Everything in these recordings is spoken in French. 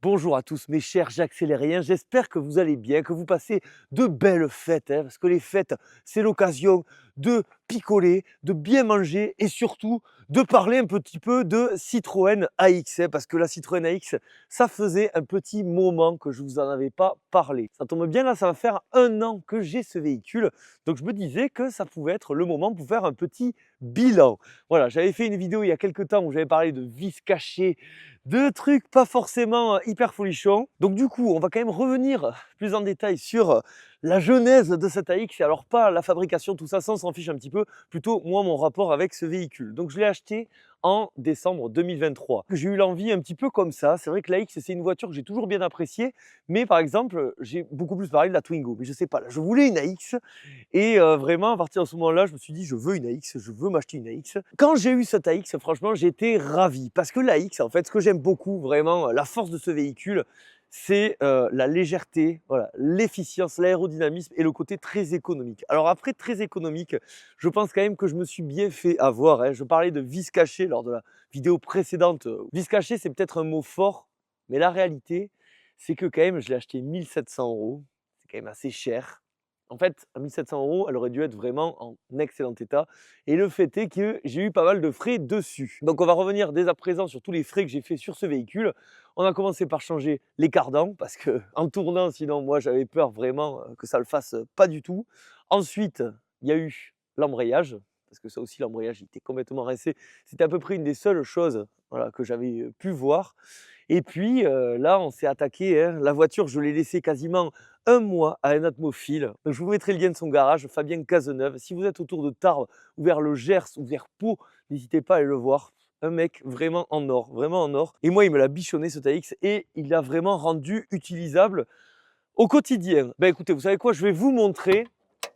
Bonjour à tous mes chers j'accélériens, j'espère que vous allez bien, que vous passez de belles fêtes, parce que les fêtes, c'est l'occasion de picoler, de bien manger et surtout de parler un petit peu de Citroën AX, parce que la Citroën AX, ça faisait un petit moment que je vous en avais pas parlé. Ça tombe bien, là, ça va faire 1 an que j'ai ce véhicule, donc je me disais que ça pouvait être le moment pour faire un petit bilan. Voilà, j'avais fait une vidéo il y a quelques temps où j'avais parlé de vis cachés, de trucs pas forcément hyper folichons. Donc du coup, on va quand même revenir plus en détail sur la genèse de cette AX. Et alors pas la fabrication, tout ça, ça on s'en fiche un petit peu. Plutôt moi, mon rapport avec ce véhicule. Donc je l'ai acheté en décembre 2023. J'ai eu l'envie un petit peu comme ça. C'est vrai que l'AX, c'est une voiture que j'ai toujours bien appréciée. Mais par exemple, j'ai beaucoup plus parlé de la Twingo. Mais je sais pas, là, je voulais une AX. Et vraiment, à partir de ce moment-là, je me suis dit, je veux une AX, je veux m'acheter une AX. Quand j'ai eu cette AX, franchement, j'étais ravi. Parce que l'AX, en fait, ce que j'aime beaucoup, vraiment, la force de ce véhicule, c'est la légèreté, voilà, l'efficience, l'aérodynamisme et le côté très économique. Alors après, très économique, je pense quand même que je me suis bien fait avoir, hein. Je parlais de vis caché lors de la vidéo précédente. Vis caché, c'est peut-être un mot fort, mais la réalité, c'est que quand même, je l'ai acheté 1700 euros. C'est quand même assez cher. En fait, à 1700 euros, elle aurait dû être vraiment en excellent état. Et le fait est que j'ai eu pas mal de frais dessus. Donc on va revenir dès à présent sur tous les frais que j'ai fait sur ce véhicule. On a commencé par changer les cardans parce que en tournant, sinon moi j'avais peur vraiment que ça le fasse pas du tout. Ensuite, il y a eu l'embrayage parce que ça aussi l'embrayage il était complètement rincé. C'était à peu près une des seules choses voilà, que j'avais pu voir. Et puis là, on s'est attaqué, hein. La voiture, je l'ai laissée quasiment 1 mois à un atmophile. Donc, je vous mettrai le lien de son garage, Fabien Cazeneuve. Si vous êtes autour de Tarbes ou vers le Gers ou vers Pau, n'hésitez pas à aller le voir. Un mec vraiment en or, vraiment en or. Et moi, il me l'a bichonné ce TX et il l'a vraiment rendu utilisable au quotidien. Ben écoutez, vous savez quoi, je vais vous montrer.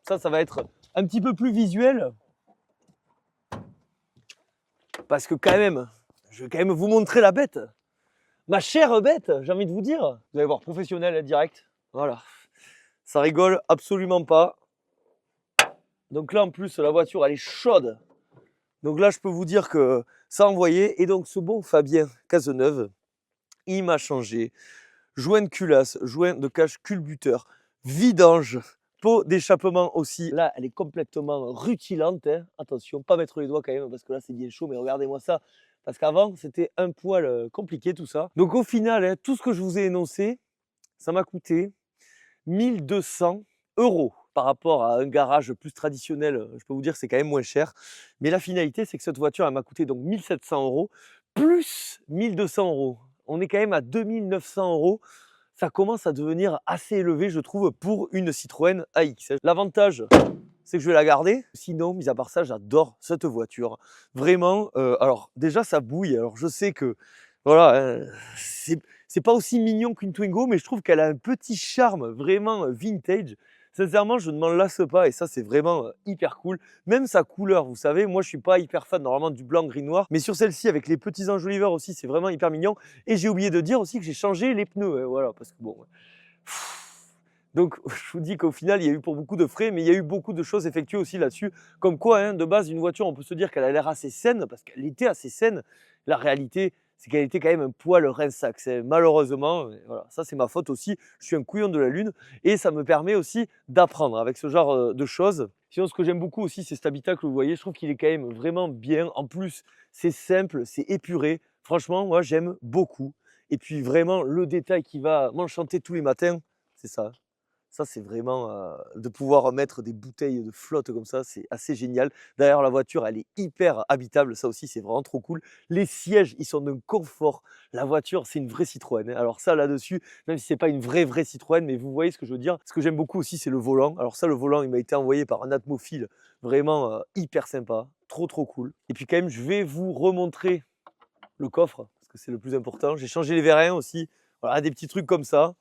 Ça va être un petit peu plus visuel parce que quand même, je vais quand même vous montrer la bête. Ma chère bête, j'ai envie de vous dire. Vous allez voir, professionnel, direct. Voilà. Ça rigole absolument pas. Donc là, en plus, la voiture, elle est chaude. Donc là, je peux vous dire que ça a envoyé. Et donc, ce bon Fabien Cazeneuve, il m'a changé. Joint de culasse, joint de cache culbuteur, vidange, pot d'échappement aussi. Là, elle est complètement rutilante, hein. Attention, pas mettre les doigts quand même, parce que là, c'est bien chaud. Mais regardez-moi ça. Parce qu'avant, c'était un poil compliqué tout ça. Donc au final, hein, tout ce que je vous ai énoncé, ça m'a coûté 1200 euros par rapport à un garage plus traditionnel. Je peux vous dire que c'est quand même moins cher. Mais la finalité, c'est que cette voiture, elle m'a coûté donc 1700 euros plus 1200 euros. On est quand même à 2900 euros. Ça commence à devenir assez élevé, je trouve, pour une Citroën AX. L'avantage, c'est que je vais la garder. Sinon, mis à part ça, j'adore cette voiture. Vraiment, alors déjà, ça bouille. Alors je sais que, voilà, c'est pas aussi mignon qu'une Twingo, mais je trouve qu'elle a un petit charme vraiment vintage. Sincèrement, je ne m'en lasse pas et ça, c'est vraiment hyper cool. Même sa couleur, vous savez, moi, je suis pas hyper fan normalement du blanc, gris, noir, mais sur celle-ci, avec les petits enjoliveurs aussi, c'est vraiment hyper mignon. Et j'ai oublié de dire aussi que j'ai changé les pneus, hein, voilà, parce que bon. Donc, je vous dis qu'au final, il y a eu pour beaucoup de frais, mais il y a eu beaucoup de choses effectuées aussi là-dessus. Comme quoi, hein, de base, une voiture, on peut se dire qu'elle a l'air assez saine, parce qu'elle était assez saine. La réalité, c'est qu'elle était quand même un poil rince-sac. Malheureusement, voilà, ça c'est ma faute aussi. Je suis un couillon de la lune et ça me permet aussi d'apprendre avec ce genre de choses. Sinon, ce que j'aime beaucoup aussi, c'est cet habitacle, vous voyez, je trouve qu'il est quand même vraiment bien. En plus, c'est simple, c'est épuré. Franchement, moi, j'aime beaucoup. Et puis vraiment, le détail qui va m'enchanter tous les matins, c'est ça. Ça, c'est vraiment de pouvoir mettre des bouteilles de flotte comme ça, c'est assez génial. D'ailleurs, la voiture, elle est hyper habitable, ça aussi, c'est vraiment trop cool. Les sièges, ils sont d'un confort. La voiture, c'est une vraie Citroën, hein. Alors ça, là-dessus, même si c'est pas une vraie Citroën, mais vous voyez ce que je veux dire. Ce que j'aime beaucoup aussi, c'est le volant. Alors ça, le volant, il m'a été envoyé par un atmophile vraiment hyper sympa, trop cool. Et puis quand même, je vais vous remontrer le coffre, parce que c'est le plus important. J'ai changé les vérins aussi. Voilà, des petits trucs comme ça.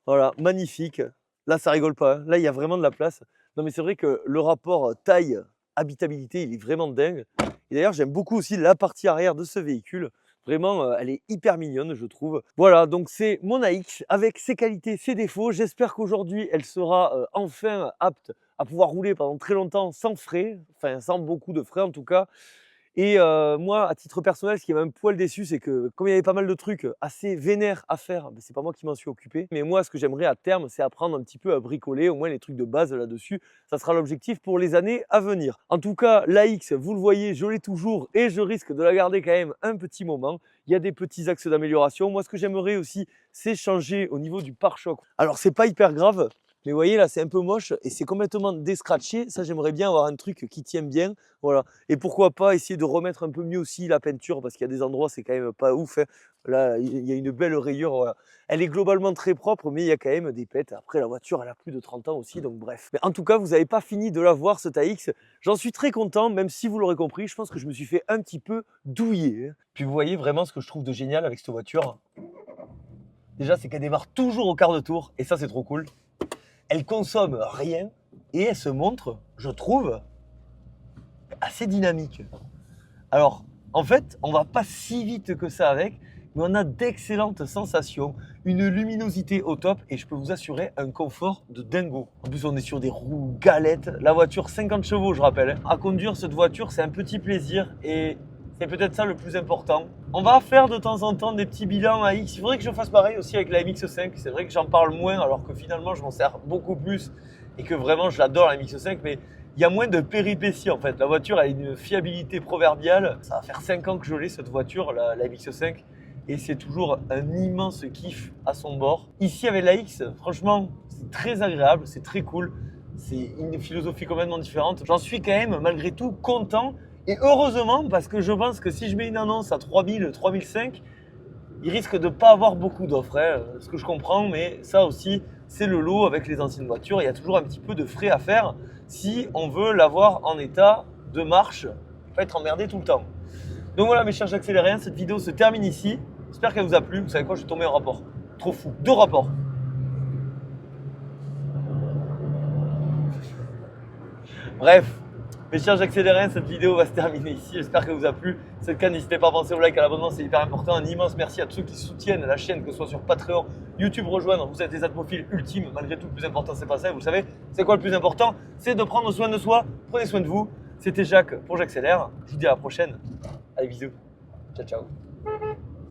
Voilà, magnifique. Là, ça rigole pas, hein. Là, il y a vraiment de la place. Non, mais c'est vrai que le rapport taille-habitabilité, il est vraiment dingue. Et d'ailleurs, j'aime beaucoup aussi la partie arrière de ce véhicule. Vraiment, elle est hyper mignonne, je trouve. Voilà, donc c'est mon AX avec ses qualités, ses défauts. J'espère qu'aujourd'hui, elle sera enfin apte à pouvoir rouler pendant très longtemps sans frais, enfin sans beaucoup de frais en tout cas. Et moi, à titre personnel, ce qui m'a un poil déçu, c'est que comme il y avait pas mal de trucs assez vénères à faire, ben, c'est pas moi qui m'en suis occupé. Mais moi, ce que j'aimerais à terme, c'est apprendre un petit peu à bricoler, au moins les trucs de base là-dessus. Ça sera l'objectif pour les années à venir. En tout cas, l'AX, vous le voyez, je l'ai toujours et je risque de la garder quand même un petit moment. Il y a des petits axes d'amélioration. Moi, ce que j'aimerais aussi, c'est changer au niveau du pare-choc. Alors, c'est pas hyper grave, mais vous voyez là, c'est un peu moche et c'est complètement déscratché. Ça, j'aimerais bien avoir un truc qui tient bien. Voilà. Et pourquoi pas essayer de remettre un peu mieux aussi la peinture parce qu'il y a des endroits, c'est quand même pas ouf, hein. Là, il y a une belle rayure. Voilà. Elle est globalement très propre, mais il y a quand même des pètes. Après, la voiture, elle a plus de 30 ans aussi, donc bref. Mais en tout cas, vous n'avez pas fini de la voir, cette AX. J'en suis très content, même si vous l'aurez compris, je pense que je me suis fait un petit peu douiller, hein. Puis vous voyez vraiment ce que je trouve de génial avec cette voiture. Déjà, c'est qu'elle démarre toujours au quart de tour, et ça, c'est trop cool. Elle consomme rien, et elle se montre, je trouve, assez dynamique. Alors, en fait, on va pas si vite que ça avec, mais on a d'excellentes sensations, une luminosité au top et je peux vous assurer un confort de dingo. En plus, on est sur des roues galettes. La voiture 50 chevaux, je rappelle, hein. À conduire cette voiture, c'est un petit plaisir et c'est peut-être ça le plus important. On va faire de temps en temps des petits bilans AX. Il faudrait que je fasse pareil aussi avec la MX-5. C'est vrai que j'en parle moins alors que finalement, je m'en sers beaucoup plus et que vraiment, je l'adore la MX-5, mais il y a moins de péripéties en fait. La voiture a une fiabilité proverbiale. Ça va faire 5 ans que je l'ai cette voiture, la MX-5. Et c'est toujours un immense kiff à son bord. Ici avec la X, franchement, c'est très agréable, c'est très cool. C'est une philosophie complètement différente. J'en suis quand même malgré tout content. Et heureusement, parce que je pense que si je mets une annonce à 3000, 3005, il risque de ne pas avoir beaucoup d'offres, hein, ce que je comprends, mais ça aussi, c'est le lot avec les anciennes voitures. Il y a toujours un petit peu de frais à faire si on veut l'avoir en état de marche et pas être emmerdé tout le temps. Donc voilà mes chers accélériens, cette vidéo se termine ici. J'espère qu'elle vous a plu. Vous savez quoi, je vais tomber un rapport. Trop fou. 2 rapports. Bref, mes chers accélériens, cette vidéo va se terminer ici. J'espère qu'elle vous a plu. Si c'est le cas, n'hésitez pas à penser au like, à l'abonnement, c'est hyper important. Un immense merci à tous ceux qui soutiennent la chaîne, que ce soit sur Patreon, YouTube, rejoindre. Vous êtes les atmophiles ultimes. Malgré tout, le plus important, c'est pas ça. Vous le savez, c'est quoi le plus important? C'est de prendre soin de soi. Prenez soin de vous. C'était Jacques pour J'accélère. Je vous dis à la prochaine. Allez, bisous. Ciao, ciao.